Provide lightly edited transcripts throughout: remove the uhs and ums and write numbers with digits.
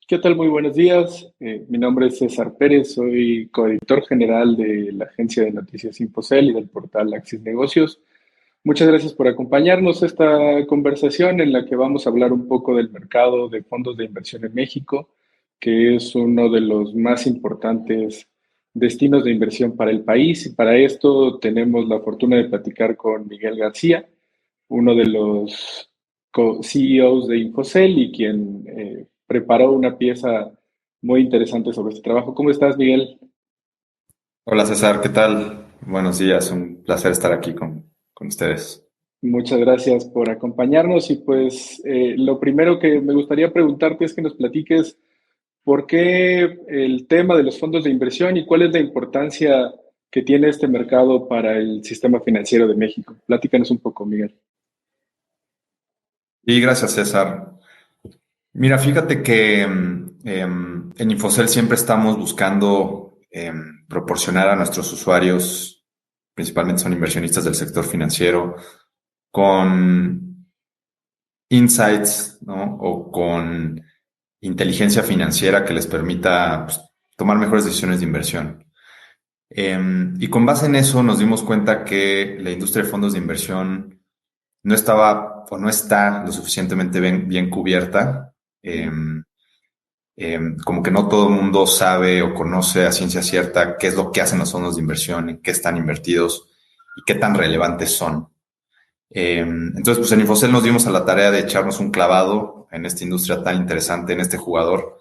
¿Qué tal? Muy buenos días. Mi nombre es César Pérez, soy coeditor general de la agencia de noticias Infocel y del portal Axis Negocios. Muchas gracias por acompañarnos a esta conversación en la que vamos a hablar un poco del mercado de fondos de inversión en México, que es uno de los más importantes destinos de inversión para el país. Y para esto tenemos la fortuna de platicar con Miguel García, uno de los CEOs de Infocel y quien preparó una pieza muy interesante sobre este trabajo. ¿Cómo estás, Miguel? Hola César, ¿qué tal? Buenos días, un placer estar aquí con ustedes. Muchas gracias por acompañarnos y pues lo primero que me gustaría preguntarte es que nos platiques por qué el tema de los fondos de inversión y cuál es la importancia que tiene este mercado para el sistema financiero de México. Platícanos un poco, Miguel. Y gracias César. Mira, fíjate que en Infocel siempre estamos buscando proporcionar a nuestros usuarios, principalmente son inversionistas del sector financiero, con insights, ¿no? O con inteligencia financiera que les permita pues, tomar mejores decisiones de inversión. Y con base en eso nos dimos cuenta que la industria de fondos de inversión no estaba o no está lo suficientemente bien cubierta. Como que no todo el mundo sabe o conoce a ciencia cierta qué es lo que hacen los fondos de inversión, en qué están invertidos y qué tan relevantes son. Entonces, pues en Infocel nos dimos a la tarea de echarnos un clavado en esta industria tan interesante, en este jugador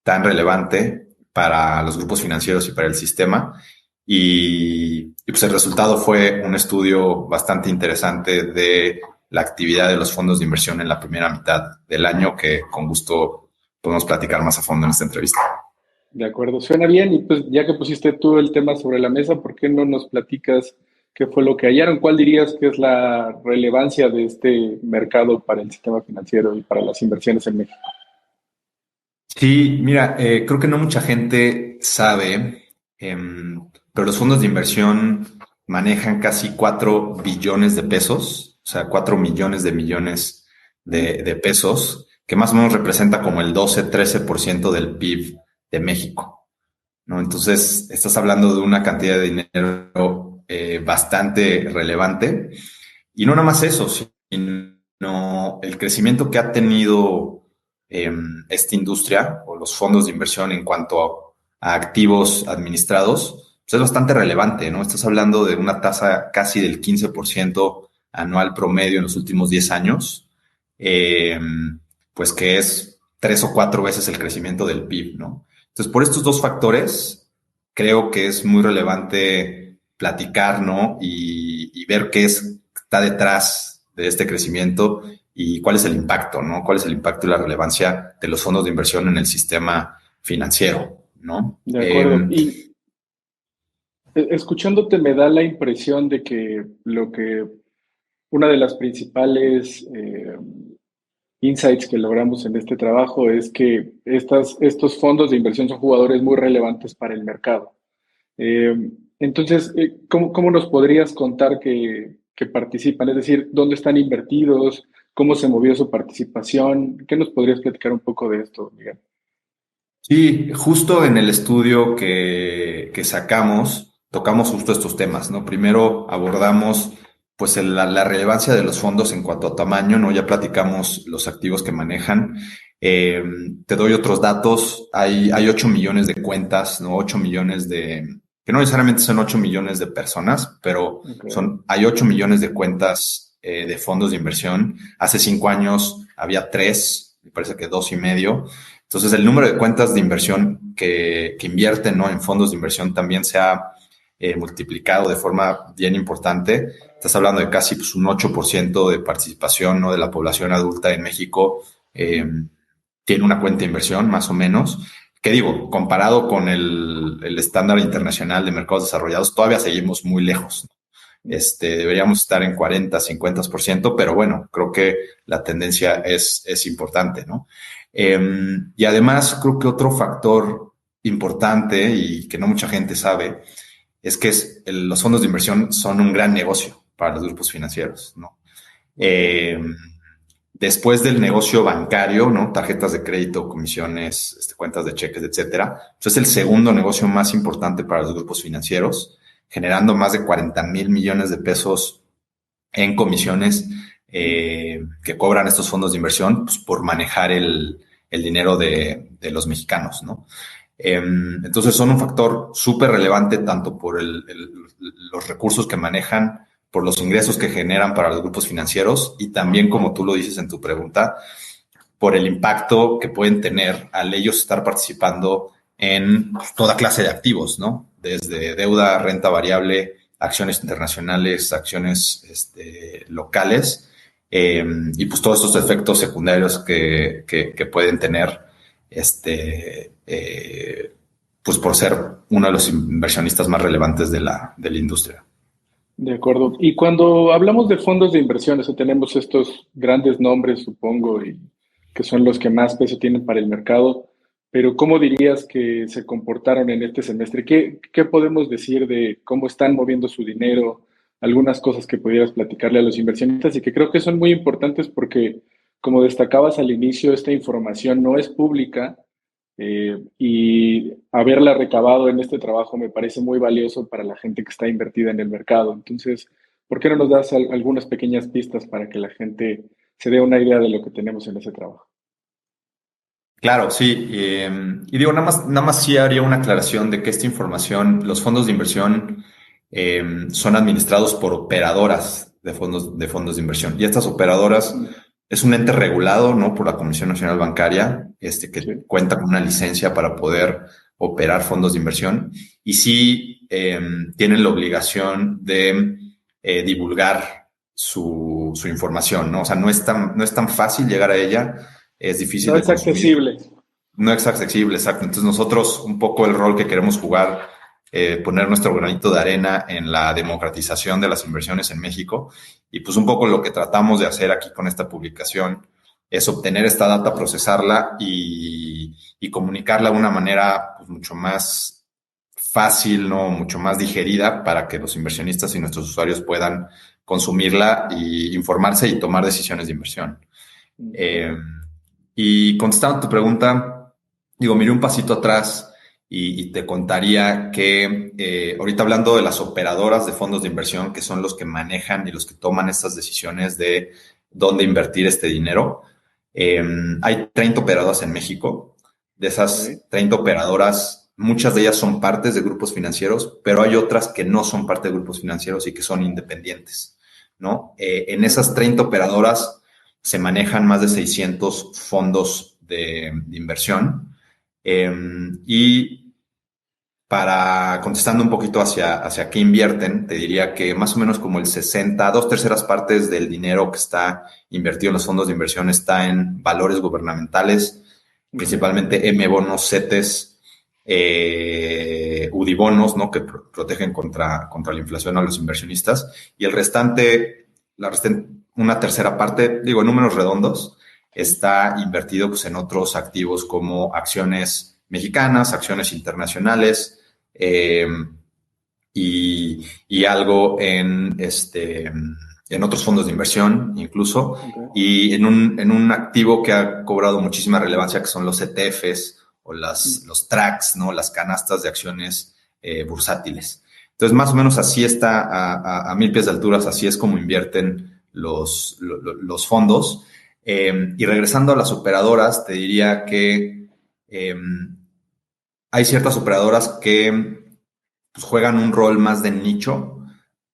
tan relevante para los grupos financieros y para el sistema. Y pues el resultado fue un estudio bastante interesante de la actividad de los fondos de inversión en la primera mitad del año, que con gusto podemos platicar más a fondo en esta entrevista. De acuerdo, suena bien y pues ya que pusiste tú el tema sobre la mesa, ¿por qué no nos platicas qué fue lo que hallaron? ¿Cuál dirías que es la relevancia de este mercado para el sistema financiero y para las inversiones en México? Sí, mira, creo que no mucha gente sabe, pero los fondos de inversión manejan casi 4 billones de pesos, o sea, 4 millones de millones de pesos, que más o menos representa como el 12-13% del PIB de México, ¿no? Entonces, estás hablando de una cantidad de dinero bastante relevante. Y no nada más eso, sino el crecimiento que ha tenido esta industria o los fondos de inversión en cuanto a activos administrados, pues es bastante relevante, ¿no? Estás hablando de una tasa casi del 15% anual promedio en los últimos 10 años, eh, pues que es 3 o 4 veces el crecimiento del PIB, ¿no? Entonces, por estos dos factores, creo que es muy relevante platicar, ¿no? Y ver qué está detrás de este crecimiento y cuál es el impacto, ¿no? ¿Cuál es el impacto y la relevancia de los fondos de inversión en el sistema financiero, ¿no? De acuerdo. Y escuchándote me da la impresión de que una de las principales insights que logramos en este trabajo es que estos fondos de inversión son jugadores muy relevantes para el mercado. Eh, entonces, ¿cómo nos podrías contar que participan? Es decir, ¿dónde están invertidos? ¿Cómo se movió su participación? ¿Qué nos podrías platicar un poco de esto, Miguel? Sí, justo en el estudio que sacamos, tocamos justo estos temas, ¿no? Primero abordamos pues la relevancia de los fondos en cuanto a tamaño, ¿no? Ya platicamos los activos que manejan. Eh, Te doy otros datos. Hay 8 millones de cuentas, ¿no? 8 millones que no necesariamente son 8 millones de personas, pero Ok. hay 8 millones de cuentas de fondos de inversión. Hace 5 años había 3, me parece que 2 y medio. Entonces, el número de cuentas de inversión que invierten, ¿no? En fondos de inversión también se ha multiplicado de forma bien importante. Estás hablando de casi pues, un 8% de participación, ¿no? De la población adulta en México tiene una cuenta de inversión, más o menos. ¿Qué digo? Comparado con el estándar internacional de mercados desarrollados, todavía seguimos muy lejos, ¿no? Deberíamos estar en 40-50%, pero bueno, creo que la tendencia es importante, ¿no? Y además, creo que otro factor importante y que no mucha gente sabe es que los fondos de inversión son un gran negocio para los grupos financieros, ¿no? Ok. Eh, después del negocio bancario, ¿no? Tarjetas de crédito, comisiones, cuentas de cheques, etcétera. Pues es el segundo negocio más importante para los grupos financieros, generando más de 40,000 millones de pesos en comisiones que cobran estos fondos de inversión, pues, por manejar el dinero de los mexicanos, ¿no? Entonces son un factor súper relevante tanto por los recursos que manejan, por los ingresos que generan para los grupos financieros y también, como tú lo dices en tu pregunta, por el impacto que pueden tener al ellos estar participando en toda clase de activos, ¿no? Desde deuda, renta variable, acciones internacionales, acciones locales, y pues todos estos efectos secundarios que pueden tener pues por ser uno de los inversionistas más relevantes de la industria. De acuerdo. Y cuando hablamos de fondos de inversión, eso tenemos estos grandes nombres, supongo, y que son los que más peso tienen para el mercado, pero ¿cómo dirías que se comportaron en este semestre? ¿Qué podemos decir de cómo están moviendo su dinero? Algunas cosas que pudieras platicarle a los inversionistas y que creo que son muy importantes porque, como destacabas al inicio, esta información no es pública, y haberla recabado en este trabajo me parece muy valioso para la gente que está invertida en el mercado. Entonces, ¿por qué no nos das algunas pequeñas pistas para que la gente se dé una idea de lo que tenemos en ese trabajo? Claro, sí. Y digo, nada más sí haría una aclaración de que esta información, los fondos de inversión son administrados por operadoras de fondos de inversión. Y estas operadoras Mm. es un ente regulado, ¿no? Por la Comisión Nacional Bancaria, que Sí. cuenta con una licencia para poder operar fondos de inversión. Y sí tienen la obligación de divulgar su información, ¿no? O sea, no es tan fácil llegar a ella, es difícil No de es consumir. accesible. No es accesible, exacto. Entonces nosotros un poco el rol que queremos jugar, poner nuestro granito de arena en la democratización de las inversiones en México y pues un poco lo que tratamos de hacer aquí con esta publicación es obtener esta data, procesarla y comunicarla de una manera pues, mucho más fácil, ¿no? Mucho más digerida para que los inversionistas y nuestros usuarios puedan consumirla y informarse y tomar decisiones de inversión. Ujú. Eh, y contestando a tu pregunta, digo, miré un pasito atrás y te contaría que ahorita hablando de las operadoras de fondos de inversión, que son los que manejan y los que toman estas decisiones de dónde invertir este dinero, eh, hay 30 operadoras en México. De Ok. esas 30 operadoras, muchas de ellas son partes de grupos financieros, pero hay otras que no son parte de grupos financieros y que son independientes, ¿no? En esas Ujú. 30 operadoras se manejan más de 600 fondos de inversión. Y para contestando un poquito hacia qué invierten, te diría que más o menos como el 60, dos terceras partes del dinero que está invertido en los fondos de inversión está en valores gubernamentales, Ok. principalmente M-bonos, CETES, UDIBonos, ¿no? Que protegen contra la inflación a los inversionistas. Y el restante, una tercera parte, digo, en números redondos, está invertido pues, en otros activos como acciones mexicanas, acciones internacionales, eh, y algo en otros fondos de inversión incluso, Ok. y en un activo que ha cobrado muchísima relevancia, que son los ETFs o Mm. los tracks, ¿no? Las canastas de acciones bursátiles. Entonces, más o menos así está, a 1,000 pies de alturas, así es como invierten los fondos. Y regresando a las operadoras, te diría que eh, hay ciertas operadoras que pues, juegan un rol más de nicho,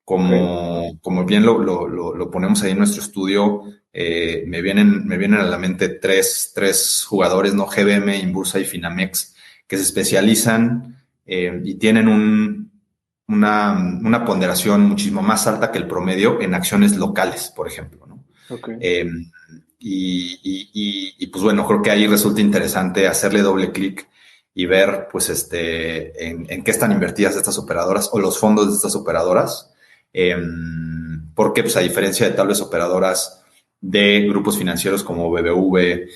Ok. como bien lo ponemos ahí en nuestro estudio. Me vienen a la mente tres jugadores, ¿no? GBM, Inbursa y Finamex, que se especializan y tienen una ponderación muchísimo más alta que el promedio en acciones locales, por ejemplo, ¿no? Ok. Eh, pues bueno, creo que ahí resulta interesante hacerle doble clic y ver, pues, en qué están invertidas estas operadoras o los fondos de estas operadoras. Eh, Porque, pues, a diferencia de tal vez operadoras de grupos financieros como BBV,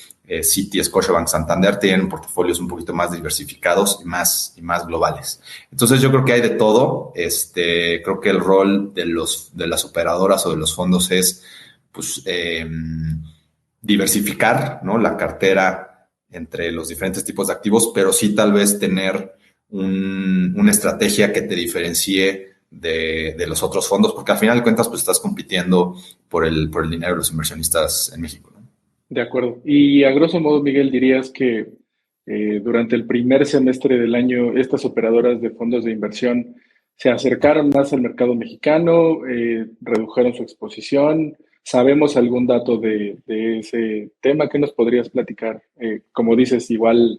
Citi, Scotiabank, Santander, tienen portafolios un poquito más diversificados y más globales. Entonces, yo creo que hay de todo. Creo que el rol de las operadoras o de los fondos es, pues, diversificar, ¿no?, la cartera entre los diferentes tipos de activos, pero sí tal vez tener una estrategia que te diferencie de los otros fondos, porque al final de cuentas pues estás compitiendo por el dinero de los inversionistas en México, ¿no? De acuerdo. Y a grosso modo, Miguel, dirías que durante el primer semestre del año, estas operadoras de fondos de inversión se acercaron más al mercado mexicano, redujeron su exposición. ¿Sabemos algún dato de ese tema? ¿Qué nos podrías platicar? Como dices, igual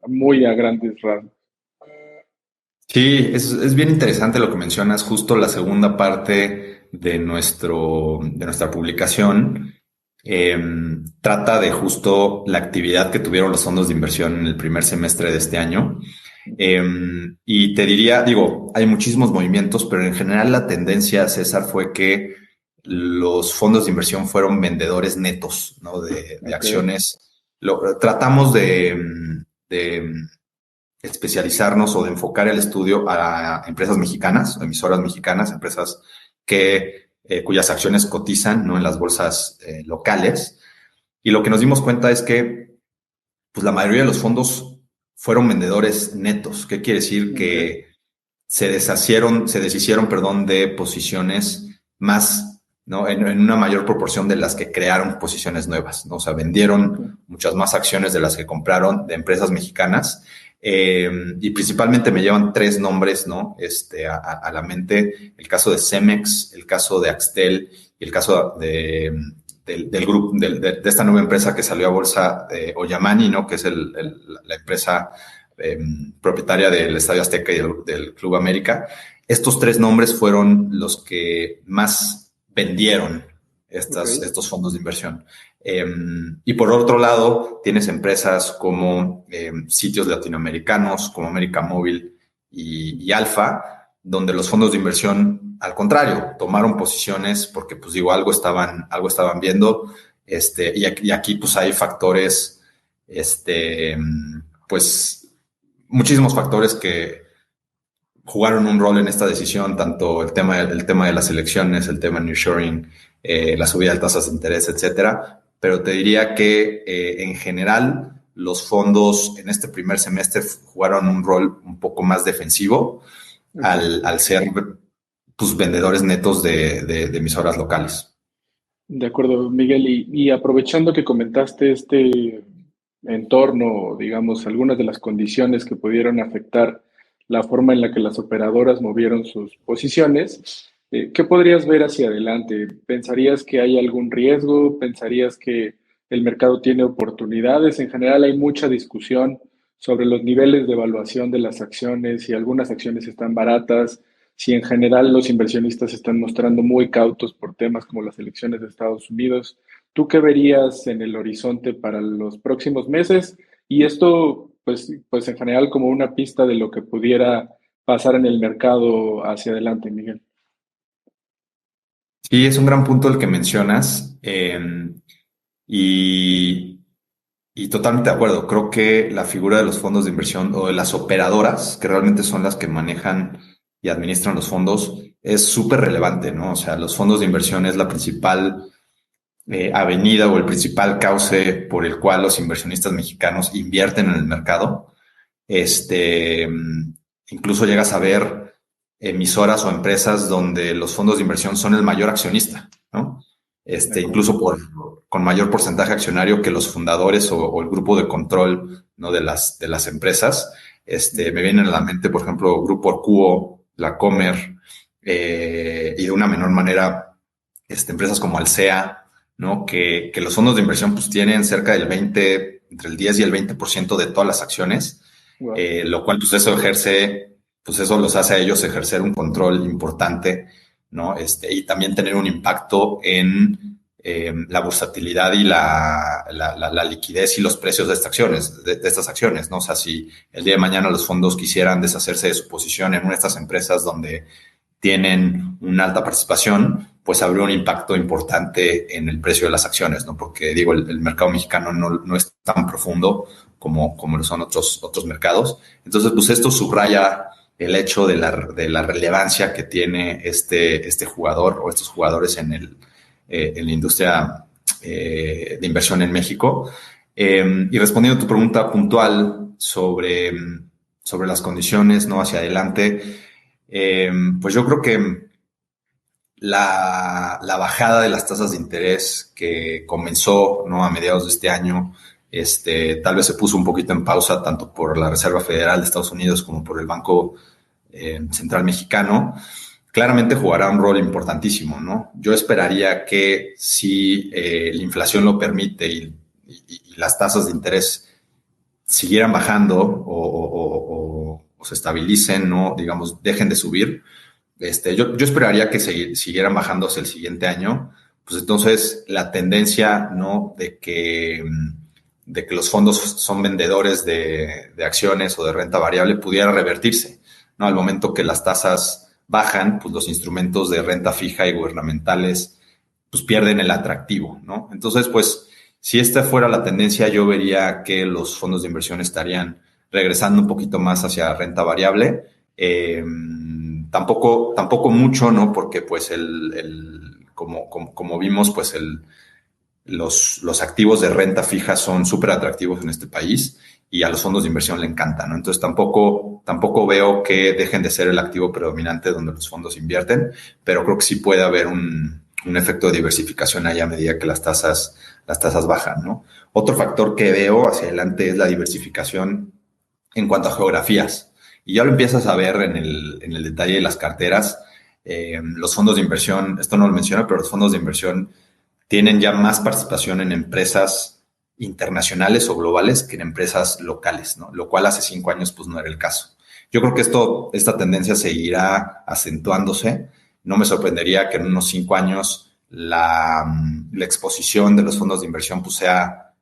muy a grandes rasgos. Sí, es bien interesante lo que mencionas, justo la segunda parte de de nuestra publicación eh, trata de justo la actividad que tuvieron los fondos de inversión en el primer semestre de este año. Eh, y te diría, digo, hay muchísimos movimientos, pero en general la tendencia, César, fue que los fondos de inversión fueron vendedores netos, ¿no?, de Ok, acciones. Tratamos de especializarnos o de enfocar el estudio a empresas mexicanas, emisoras mexicanas, empresas cuyas acciones cotizan, ¿no?, en las bolsas locales. Y lo que nos dimos cuenta es que pues, la mayoría de los fondos fueron vendedores netos. ¿Qué quiere decir? ok, Que se deshicieron, perdón, de posiciones más, ¿no?, en una mayor proporción de las que crearon posiciones nuevas, ¿no? O sea, ok, vendieron muchas más acciones de las que compraron de empresas mexicanas. Y principalmente me llevan tres nombres, ¿no?, a la mente: el caso de Cemex, el caso de Axtel y el caso del grupo, de esta nueva empresa que salió a bolsa, Oyamani, ¿no?, que es la empresa propietaria del Estadio Azteca y del Club América. Estos tres nombres fueron los que más vendieron ok. estos fondos de inversión. Y por otro lado, tienes empresas como sitios latinoamericanos, como América Móvil y Alfa, donde los fondos de inversión, al contrario, tomaron posiciones porque, pues digo, algo estaban viendo. Y aquí, pues hay factores, pues muchísimos factores que jugaron un rol en esta decisión, tanto el tema de las elecciones, el tema de nearshoring, la subida de tasas de interés, etcétera. Pero te diría que en general los fondos en este primer semestre jugaron un rol un poco más defensivo Ok. al ser pues, vendedores netos de emisoras locales. De acuerdo, Miguel. Y aprovechando que comentaste este entorno, digamos, algunas de las condiciones que pudieron afectar la forma en la que las operadoras movieron sus posiciones, ¿qué podrías ver hacia adelante? ¿Pensarías que hay algún riesgo? ¿Pensarías que el mercado tiene oportunidades? En general hay mucha discusión sobre los niveles de evaluación de las acciones, si algunas acciones están baratas, si en general los inversionistas se están mostrando muy cautos por temas como las elecciones de Estados Unidos. ¿Tú qué verías en el horizonte para los próximos meses? Y esto, pues en general como una pista de lo que pudiera pasar en el mercado hacia adelante, Miguel. Sí, es un gran punto el que mencionas. Y, y totalmente de acuerdo. Creo que la figura de los fondos de inversión o de las operadoras, que realmente son las que manejan y administran los fondos, es súper relevante, ¿no? O sea, los fondos de inversión es la principal avenida o el principal cauce por el cual los inversionistas mexicanos invierten en el mercado. Este, incluso llegas a ver emisoras o empresas donde los fondos de inversión son el mayor accionista, ¿no? De acuerdo. Incluso con mayor porcentaje accionario que los fundadores o el grupo de control, ¿no?, de las empresas. Me Ujú. vienen a la mente, por ejemplo, Grupo Orcuo, La Comer, y de una menor manera, empresas como Alsea, ¿no? Que los fondos de inversión pues tienen cerca del 20, entre el 10 y el 20% de todas las acciones, Wow. lo cual pues pues eso los hace a ellos ejercer un control importante, ¿no? Y también tener un impacto en la versatilidad y la liquidez y los precios de estas acciones, de estas acciones, ¿no? O sea, si el día de mañana los fondos quisieran deshacerse de su posición en una de estas empresas donde tienen una alta participación, pues habría un impacto importante en el precio de las acciones, ¿no? Porque digo, el mercado mexicano no es tan profundo como lo son otros mercados. Entonces, pues esto subraya el hecho de la relevancia que tiene este jugador o estos jugadores en la industria de inversión en México. Y respondiendo a tu pregunta puntual sobre las condiciones, ¿no? Hacia adelante, pues yo creo que la bajada de las tasas de interés que comenzó, ¿no? A mediados de este año, tal vez se puso un poquito en pausa tanto por la Reserva Federal de Estados Unidos como por el Banco Central Mexicano, claramente jugará un rol importantísimo, ¿no? Yo esperaría que si la inflación lo permite y las tasas de interés siguieran bajando o se estabilicen, ¿no? Digamos, dejen de subir, yo esperaría que siguieran bajando hacia el siguiente año, pues entonces la tendencia, ¿no? De que los fondos son vendedores de acciones o de renta variable pudiera revertirse, ¿no? Al momento que las tasas bajan, pues los instrumentos de renta fija y gubernamentales pues pierden el atractivo, ¿no? Entonces, pues, si esta fuera la tendencia, yo vería que los fondos de inversión estarían regresando un poquito más hacia renta variable. Tampoco mucho, ¿no? Porque, pues, como vimos, pues, los activos de renta fija son súper atractivos en este país y a los fondos de inversión le encantan, ¿no? Entonces tampoco veo que dejen de ser el activo predominante donde los fondos invierten, pero creo que sí puede haber un efecto de diversificación ahí a medida que las tasas bajan, ¿no? Otro factor que veo hacia adelante es la diversificación en cuanto a geografías. Y ya lo empiezas a ver en el detalle de las carteras. Los fondos de inversión, esto no lo menciono, pero los fondos de inversión tienen ya más participación en empresas internacionales o globales que en empresas locales, ¿no? Lo cual hace 5 años pues no era el caso. Yo creo que esta tendencia seguirá acentuándose. No me sorprendería que en unos 5 años la exposición de los fondos de inversión pues sea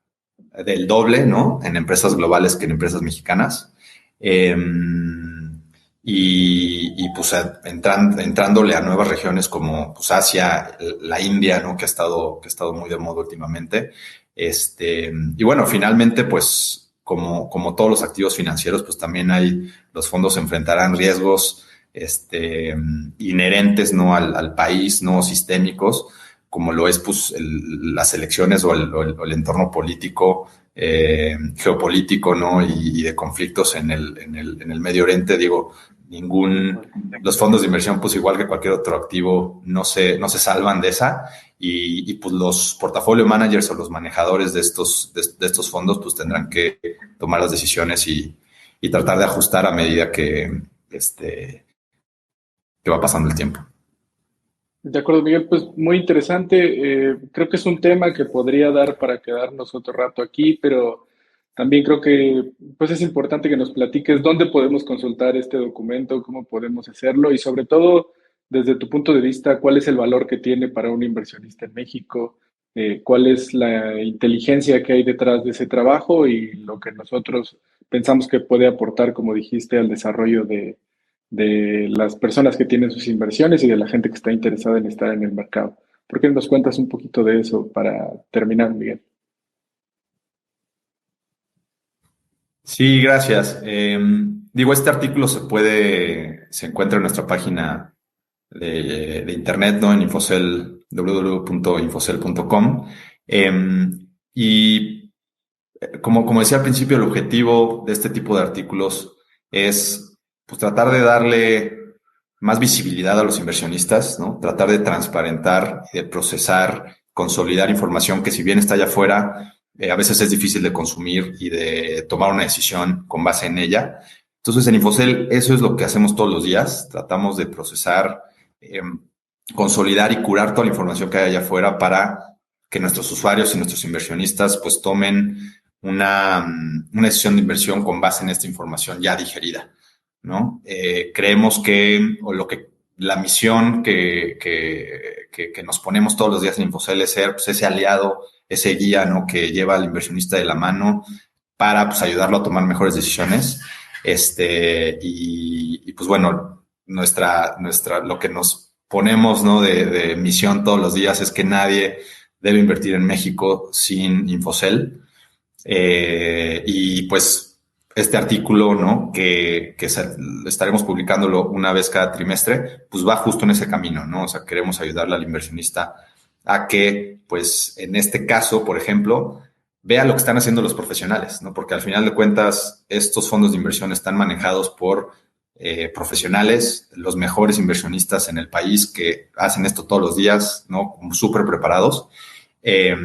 del doble, ¿no? En empresas globales que en empresas mexicanas. Pues entrándole a nuevas regiones como pues Asia, la India, ¿no? Que ha estado muy de moda últimamente. Y bueno, finalmente, pues, como todos los activos financieros, pues también los fondos enfrentarán riesgos, inherentes, ¿no? Al país, ¿no? Sistémicos, como lo es, pues, las elecciones o el entorno político, geopolítico, ¿no? Y de conflictos en el Medio Oriente. Digo, los fondos de inversión, pues igual que cualquier otro activo, no se salvan de esa, y pues los portafolio managers o los manejadores de estos fondos, pues tendrán que tomar las decisiones y tratar de ajustar a medida que va pasando el tiempo. De acuerdo, Miguel, pues muy interesante. Creo que es un tema que podría dar para quedarnos otro rato aquí, pero también creo que pues es importante que nos platiques dónde podemos consultar este documento, cómo podemos hacerlo y sobre todo, desde tu punto de vista, cuál es el valor que tiene para un inversionista en México, cuál es la inteligencia que hay detrás de ese trabajo y lo que nosotros pensamos que puede aportar, como dijiste, al desarrollo de las personas que tienen sus inversiones y de la gente que está interesada en estar en el mercado. ¿Por qué no nos cuentas un poquito de eso para terminar, Miguel? Sí, gracias. Este artículo se encuentra en nuestra página de internet, ¿no? En Infocel, www.infocel.com. Y como decía al principio, el objetivo de este tipo de artículos es pues tratar de darle más visibilidad a los inversionistas, ¿no? Tratar de transparentar, de procesar, consolidar información que, si bien está allá afuera, a veces es difícil de consumir y de tomar una decisión con base en ella. Entonces, en Infocel eso es lo que hacemos todos los días. Tratamos de procesar, consolidar y curar toda la información que hay allá afuera para que nuestros usuarios y nuestros inversionistas pues tomen una decisión de inversión con base en esta información ya digerida, ¿no? Creemos que la misión que nos ponemos todos los días en Infocel es ser pues, ese aliado, ese guía, ¿no? Que lleva al inversionista de la mano para pues, ayudarlo a tomar mejores decisiones. Y pues bueno, lo que nos ponemos, ¿no? de misión todos los días es que nadie debe invertir en México sin Infocel. Y pues este artículo, ¿no? que estaremos publicándolo una vez cada trimestre, pues va justo en ese camino, ¿no? O sea, queremos ayudarle al inversionista a que, pues, en este caso, por ejemplo, vea lo que están haciendo los profesionales, ¿no? Porque al final de cuentas, estos fondos de inversión están manejados por profesionales, los mejores inversionistas en el país que hacen esto todos los días, ¿no? Súper preparados. Eh,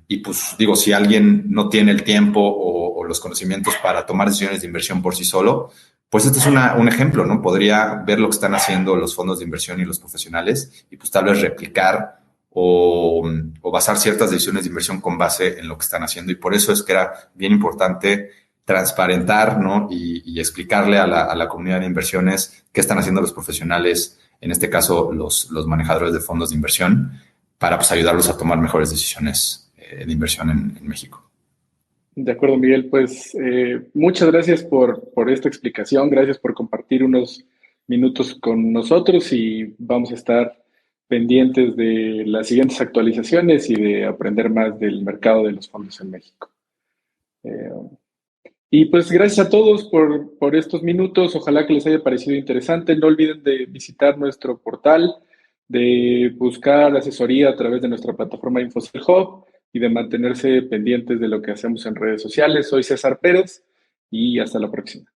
y pues digo, si alguien no tiene el tiempo o los conocimientos para tomar decisiones de inversión por sí solo, pues este es un ejemplo, ¿no? Podría ver lo que están haciendo los fondos de inversión y los profesionales y pues tal vez replicar o basar ciertas decisiones de inversión con base en lo que están haciendo. Y por eso es que era bien importante transparentar, ¿no? Y explicarle a la comunidad de inversiones qué están haciendo los profesionales, en este caso los manejadores de fondos de inversión, para pues, ayudarlos a tomar mejores decisiones de inversión en México. De acuerdo, Miguel. Pues muchas gracias por esta explicación, gracias por compartir unos minutos con nosotros y vamos a estar pendientes de las siguientes actualizaciones y de aprender más del mercado de los fondos en México. Eh, y pues gracias a todos por estos minutos, ojalá que les haya parecido interesante. No olviden de visitar nuestro portal, de buscar asesoría a través de nuestra plataforma InfoCell Hub y de mantenerse pendientes de lo que hacemos en redes sociales. Soy César Pérez y hasta la próxima.